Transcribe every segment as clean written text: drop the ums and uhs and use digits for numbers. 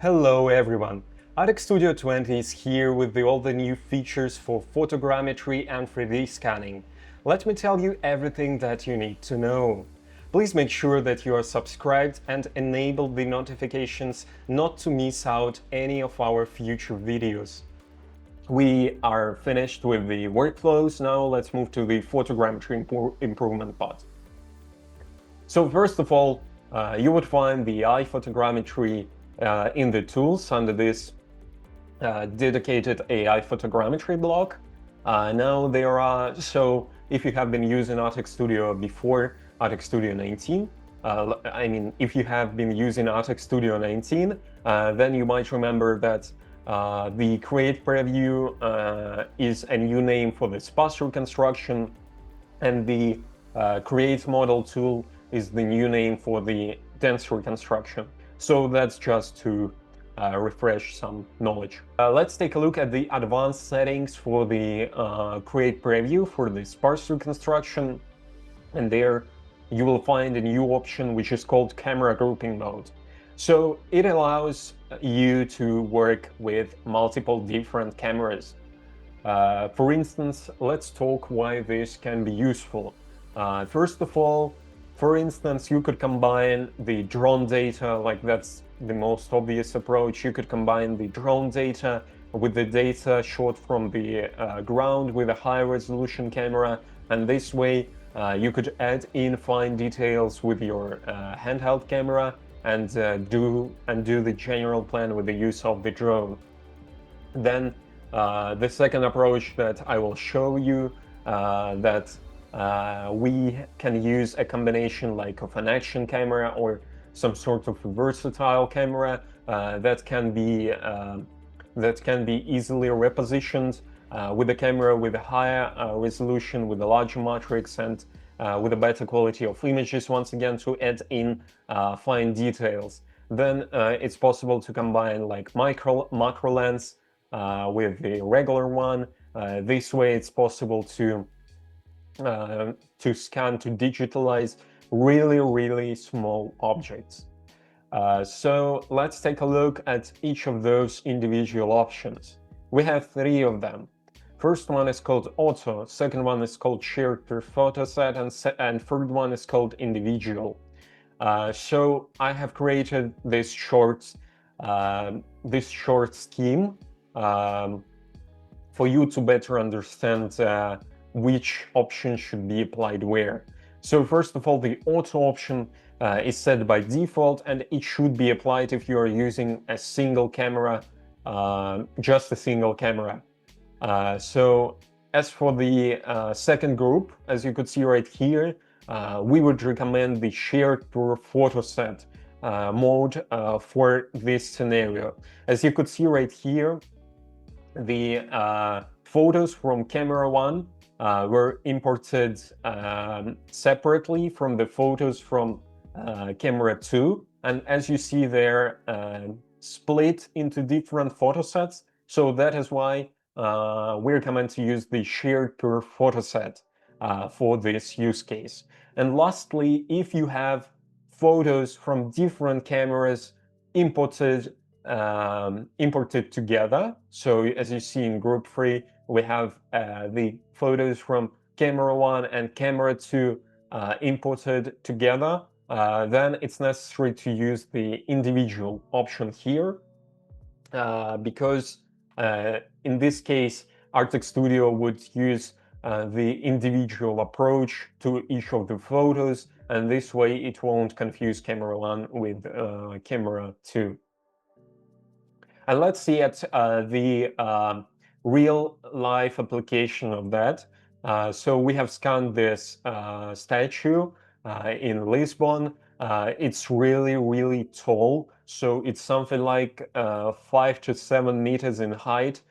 Hello everyone! Artec Studio 20 is here with all the new features for photogrammetry and 3D scanning. Let me tell you everything that you need to know. Please make sure that you are subscribed and enable the notifications not to miss out any of our future videos. We are finished with the workflows, now let's move to the photogrammetry improvement part. So first of all, you would find the iPhotogrammetry in the tools under this dedicated AI photogrammetry block. Now there are, so if you have been using Artec Studio before Artec Studio 19, if you have been using Artec Studio 19, then you might remember that the Create Preview is a new name for the sparse reconstruction, and the Create Model tool is the new name for the dense reconstruction. So that's just to refresh some knowledge. Let's take a look at the advanced settings for the Create Preview for the sparse reconstruction. And there you will find a new option which is called Camera Grouping Mode. So it allows you to work with multiple different cameras. For instance, let's talk why this can be useful. First of all, for instance, you could combine the drone data, like that's the most obvious approach. You could combine the drone data with the data shot from the ground with a high resolution camera, and this way you could add in fine details with your handheld camera and do the general plan with the use of the drone. Then the second approach that I will show you we can use a combination like of an action camera or some sort of versatile camera that can be easily repositioned with a camera with a higher resolution, with a larger matrix, and with a better quality of images, once again, to add in fine details. Then it's possible to combine like macro lens with the regular one. This way it's possible to scan, to digitalize really small objects. So let's take a look at each of those individual options. We have three of them. First one is called Auto, second one is called Shared per Photo Set, and third one is called Individual. So I have created this short scheme for you to better understand which option should be applied where. So first of all, the auto option is set by default, and it should be applied if you are using a single camera, just a single camera. So as for the second group, as you could see right here, we would recommend the shared per photo set mode for this scenario. As you could see right here, the photos from camera 1 were imported separately from the photos from camera 2, and as you see they're split into different photo sets. So that is why we recommend to use the shared per photo set for this use case. And lastly, if you have photos from different cameras imported together, so as you see in group 3, we have the photos from camera 1 and camera 2 imported together, then it's necessary to use the individual option here, because in this case, Artec Studio would use the individual approach to each of the photos, and this way it won't confuse camera 1 with camera 2. And let's see at the real life application of that. So we have scanned this statue in Lisbon. It's really tall, so it's something like 5 to 7 meters in height,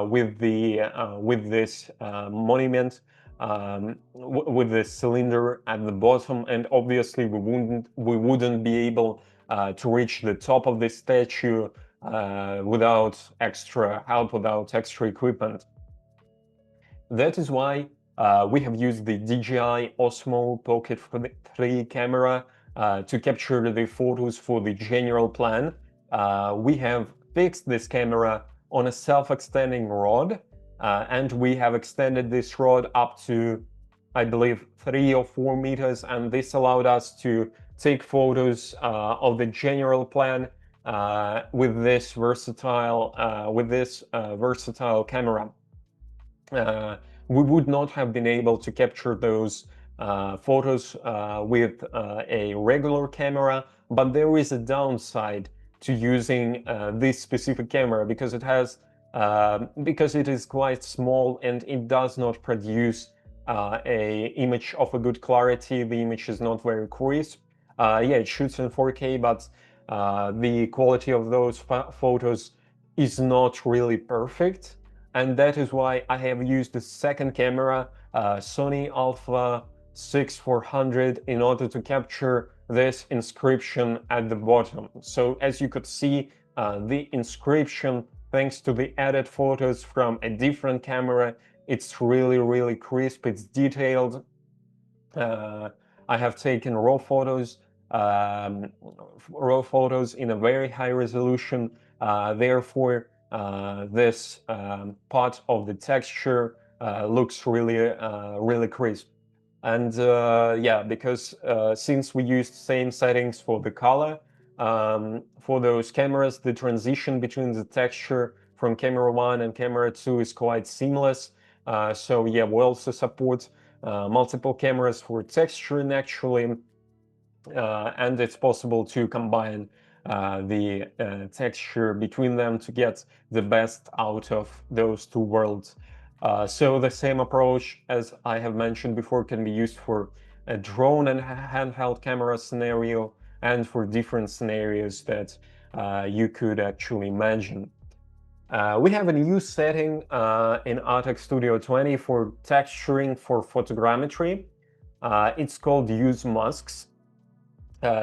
with this monument, with the cylinder at the bottom, and obviously we wouldn't be able to reach the top of this statue without extra help, without extra equipment. That is why we have used the DJI Osmo Pocket 3 camera to capture the photos for the general plan we have fixed this camera on a self-extending rod, and we have extended this rod up to, I believe, 3 or 4 meters, and this allowed us to take photos of the general plan with this versatile camera. We would not have been able to capture those photos with a regular camera, but there is a downside to using this specific camera because it is quite small and it does not produce a image of a good clarity. The image is not very crisp. Yeah, it shoots in 4K, but the quality of those photos is not really perfect. And that is why I have used the second camera, Sony Alpha 6400, in order to capture this inscription at the bottom. So as you could see, the inscription, thanks to the added photos from a different camera, it's really crisp, it's detailed. I have taken raw photos in a very high resolution, therefore this part of the texture looks really crisp. And yeah, because since we used same settings for the color, for those cameras, the transition between the texture from camera 1 and camera 2 is quite seamless. So yeah, we also support multiple cameras for texturing actually, and it's possible to combine the texture between them to get the best out of those two worlds. So the same approach, as I have mentioned before, can be used for a drone and handheld camera scenario and for different scenarios that you could actually imagine. We have a new setting in Artec Studio 20 for texturing for photogrammetry. It's called Use Masks.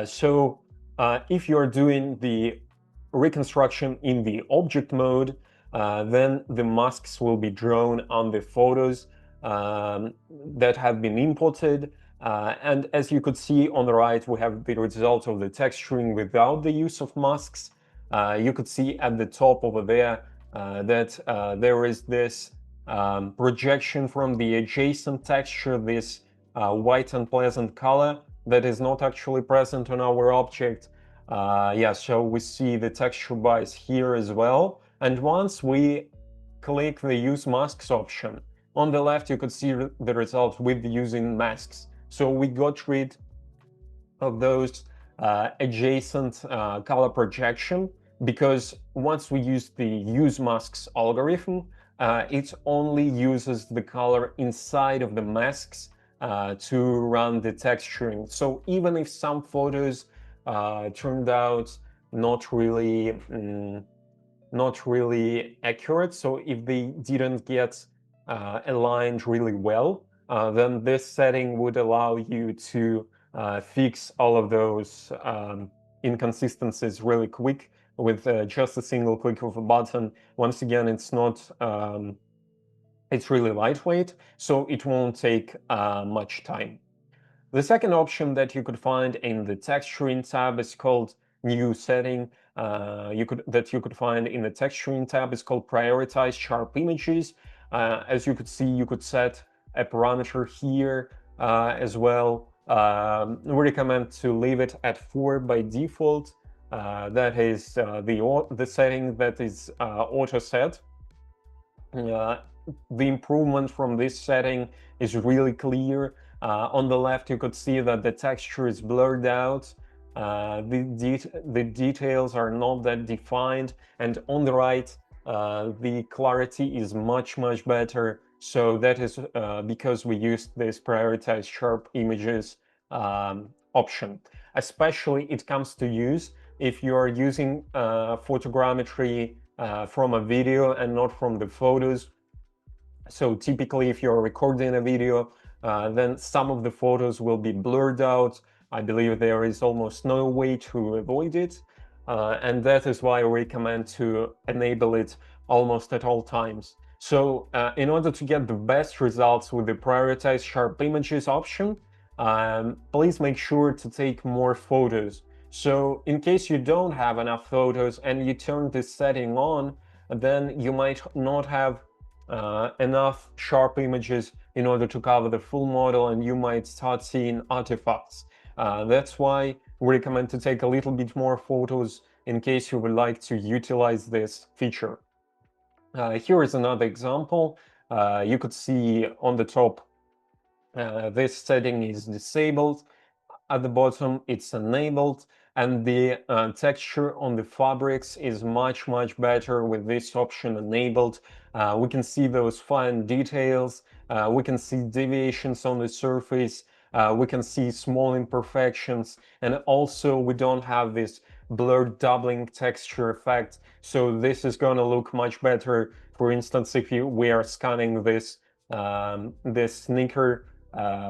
So if you're doing the reconstruction in the object mode, then the masks will be drawn on the photos that have been imported. And as you could see on the right, we have the result of the texturing without the use of masks. You could see at the top over there that there is this projection from the adjacent texture, this white unpleasant color that is not actually present on our object. Yeah, so we see the texture bias here as well. And once we click the Use Masks option, on the left you could see the result with using masks. So we got rid of those adjacent color projection, because once we use the Use Masks algorithm, it only uses the color inside of the masks to run the texturing. So even if some photos turned out not really accurate, so if they didn't get aligned really well, then this setting would allow you to fix all of those inconsistencies really quick with just a single click of a button. Once again, it's not it's really lightweight, so it won't take much time. The second option that you could find in the texturing tab is called New Setting. That you could find in the texturing tab is called Prioritize Sharp Images. As you could see, you could set a parameter here as well. We recommend to leave it at 4 by default. That is the setting that is auto set. The improvement from this setting is really clear. On the left, you could see that the texture is blurred out. The details are not that defined, and on the right, the clarity is much better. So that is because we used this Prioritize Sharp Images option. Especially it comes to use if you are using photogrammetry from a video and not from the photos. So typically, if you're recording a video, then some of the photos will be blurred out. I believe there is almost no way to avoid it. And that is why I recommend to enable it almost at all times. So in order to get the best results with the Prioritize Sharp Images option, please make sure to take more photos. So in case you don't have enough photos and you turn this setting on, then you might not have enough sharp images in order to cover the full model, and you might start seeing artifacts. That's why we recommend to take a little bit more photos in case you would like to utilize this feature. Here is another example. You could see on the top this setting is disabled. At the bottom it's enabled, and the texture on the fabrics is much better with this option enabled. We can see those fine details, we can see deviations on the surface, we can see small imperfections, and also we don't have this blurred doubling texture effect, so this is gonna look much better. For instance, if we are scanning this sneaker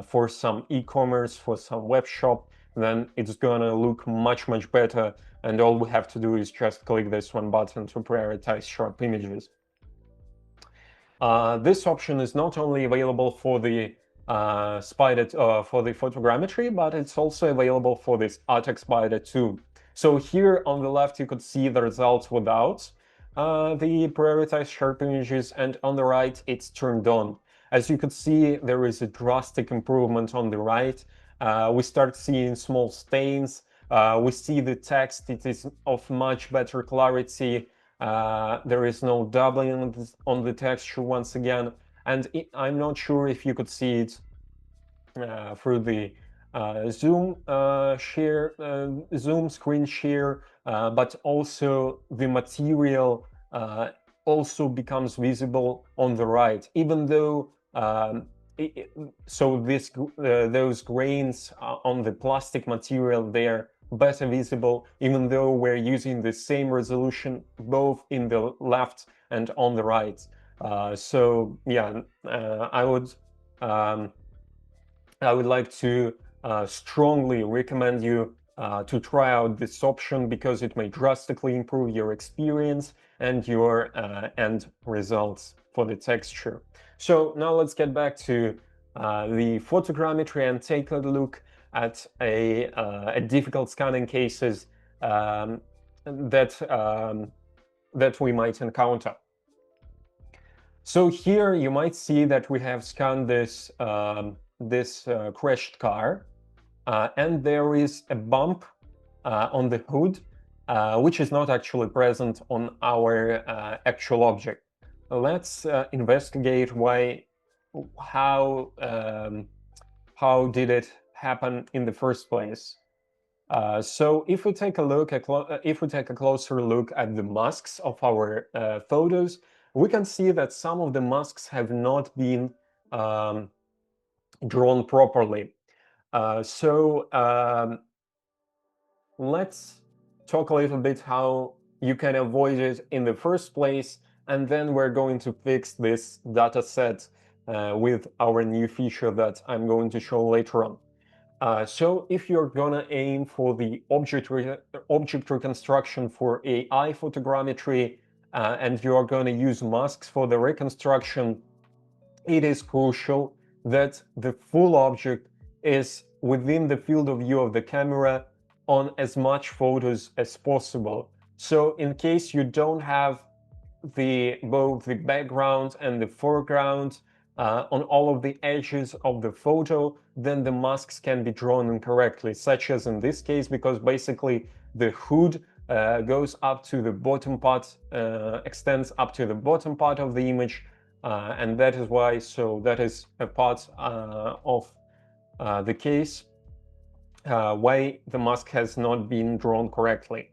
for some e-commerce, for some web shop, then it's gonna look much better, and all we have to do is just click this one button to prioritize sharp images. This option is not only available for the for the photogrammetry, but it's also available for this Artec Spider too. So here on the left you could see the results without the prioritized sharp images, and on the right it's turned on. As you could see, there is a drastic improvement on the right. We start seeing small stains. We see the text, it is of much better clarity. There is no doubling on the texture once again. And I'm not sure if you could see it through the zoom screen share, but also the material also becomes visible on the right, even though so those grains on the plastic material, they're better visible, even though we're using the same resolution both in the left and on the right. So yeah, I would like to strongly recommend you to try out this option, because it may drastically improve your experience and your end results for the texture. So now let's get back to the photogrammetry and take a look at a difficult scanning cases that we might encounter. So here you might see that we have scanned this crashed car, and there is a bump on the hood, which is not actually present on our actual object. Let's investigate how did it happen in the first place. So if we take a closer look at the masks of our photos, we can see that some of the masks have not been drawn properly. Let's talk a little bit how you can avoid it in the first place, and then we're going to fix this data set with our new feature that I'm going to show later on. So if you're gonna aim for the object reconstruction for AI photogrammetry, and you're gonna use masks for the reconstruction, it is crucial that the full object is within the field of view of the camera on as much photos as possible. So in case you don't have both the background and the foreground on all of the edges of the photo, then the masks can be drawn incorrectly, such as in this case, because basically the hood goes up to the bottom part, extends up to the bottom part of the image, and that is why, so that is a part of the case why the mask has not been drawn correctly.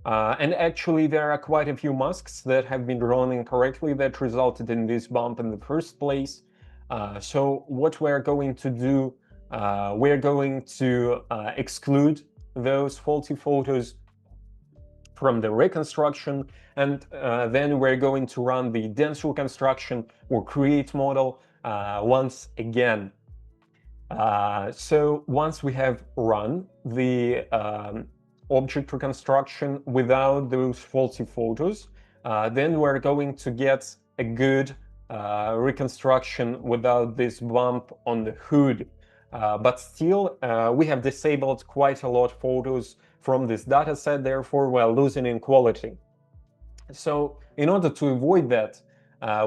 And actually there are quite a few masks that have been drawn incorrectly that resulted in this bump in the first place. So what we're going to do, we're going to exclude those faulty photos from the reconstruction, and then we're going to run the dense reconstruction or create model once again. So once we have run the object reconstruction without those faulty photos, then we're going to get a good reconstruction without this bump on the hood. but still we have disabled quite a lot of photos from this dataset, therefore we're losing in quality. So in order to avoid that,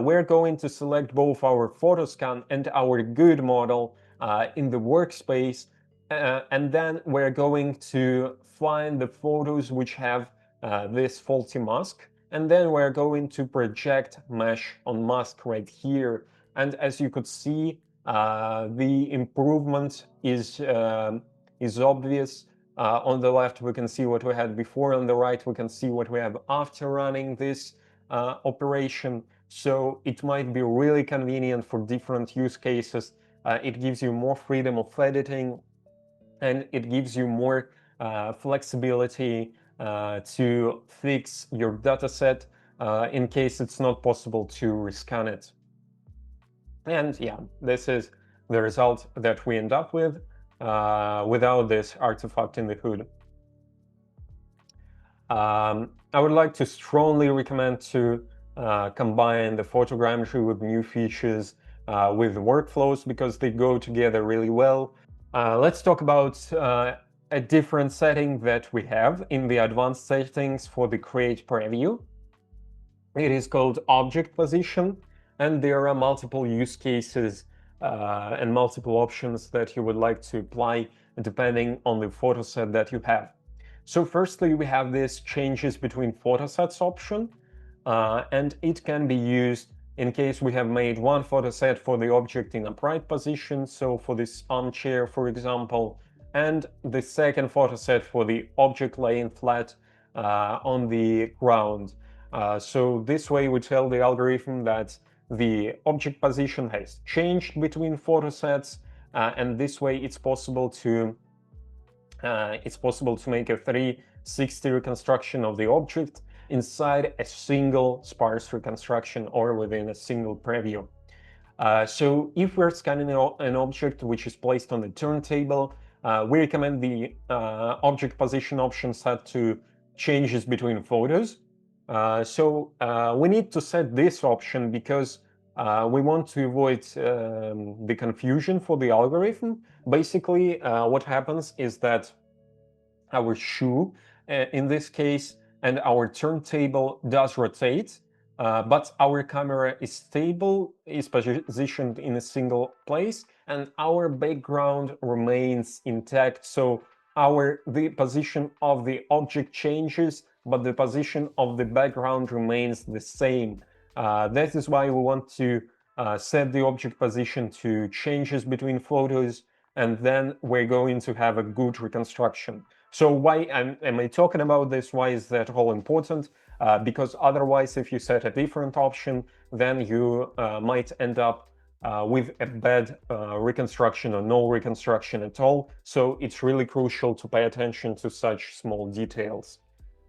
we're going to select both our photoscan and our good model in the workspace, and then we're going to find the photos which have this faulty mask, and then we're going to project mesh on mask right here. And as you could see, the improvement is obvious. On the left, we can see what we had before. On the right, we can see what we have after running this operation. So it might be really convenient for different use cases. It gives you more freedom of editing, and it gives you more flexibility to fix your dataset in case it's not possible to rescan it. And yeah, this is the result that we end up with without this artifact in the hood. I would like to strongly recommend to combine the photogrammetry with new features with workflows, because they go together really well. Let's talk about a different setting that we have in the advanced settings for the Create preview. It is called Object Position, and there are multiple use cases and multiple options that you would like to apply depending on the photo set that you have. So firstly, we have this changes between photosets option, and it can be used in case we have made one photo set for the object in upright position, so for this armchair, for example, and the second photo set for the object laying flat on the ground. So this way we tell the algorithm that the object position has changed between photo sets, and this way it's possible to make a 360 reconstruction of the object inside a single sparse reconstruction or within a single preview. So if we're scanning an object which is placed on the turntable, we recommend the object position option set to changes between photos. So we need to set this option because we want to avoid the confusion for the algorithm. Basically, what happens is that our shoe, in this case, and our turntable does rotate, but our camera is stable, is positioned in a single place, and our background remains intact. So the position of the object changes, but the position of the background remains the same. That is why we want to set the object position to changes between photos, and then we're going to have a good reconstruction. So why am I talking about this? Why is that all important? Because otherwise, if you set a different option, then you might end up with a bad reconstruction or no reconstruction at all. So it's really crucial to pay attention to such small details.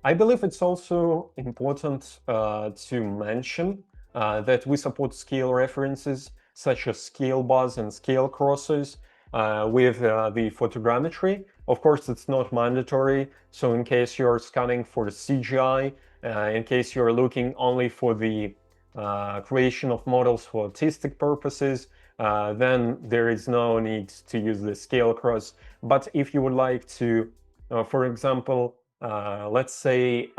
I believe it's also important to mention that we support scale references such as scale bars and scale crosses with the photogrammetry. Of course, it's not mandatory, so in case you're scanning for the CGI, in case you're looking only for the creation of models for artistic purposes, then there is no need to use the scale cross. But if you would like to, for example, let's say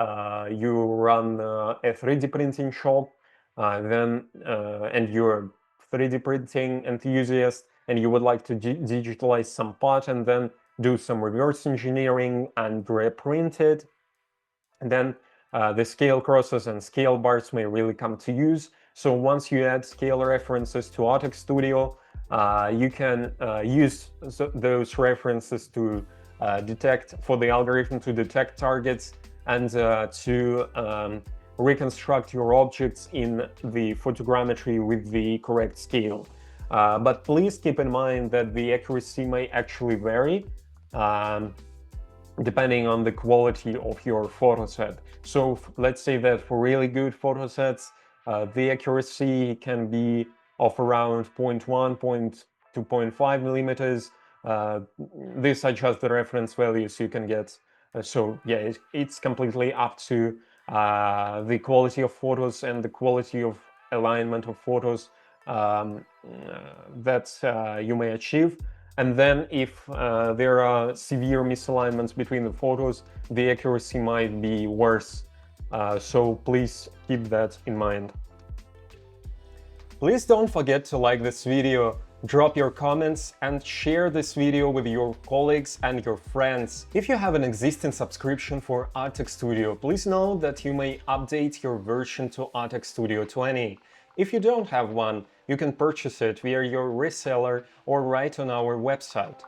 you run a 3D printing shop, and you're a 3D printing enthusiast, and you would like to digitalize some part and then do some reverse engineering and reprint it, and then the scale crosses and scale bars may really come to use. So once you add scale references to Artec Studio, you can use those references to detect, for the algorithm to detect targets and to reconstruct your objects in the photogrammetry with the correct scale. But please keep in mind that the accuracy may actually vary depending on the quality of your photo set. So let's say that for really good photo sets, the accuracy can be of around 0.1 to 0.5 millimeters. These are just the reference values you can get. So yeah, it's completely up to the quality of photos and the quality of alignment of photos that you may achieve. And then if there are severe misalignments between the photos, the accuracy might be worse. So please keep that in mind. Please don't forget to like this video, drop your comments and share this video with your colleagues and your friends. If you have an existing subscription for Artec Studio, please know that you may update your version to Artec Studio 20. If you don't have one, you can purchase it via your reseller or right on our website.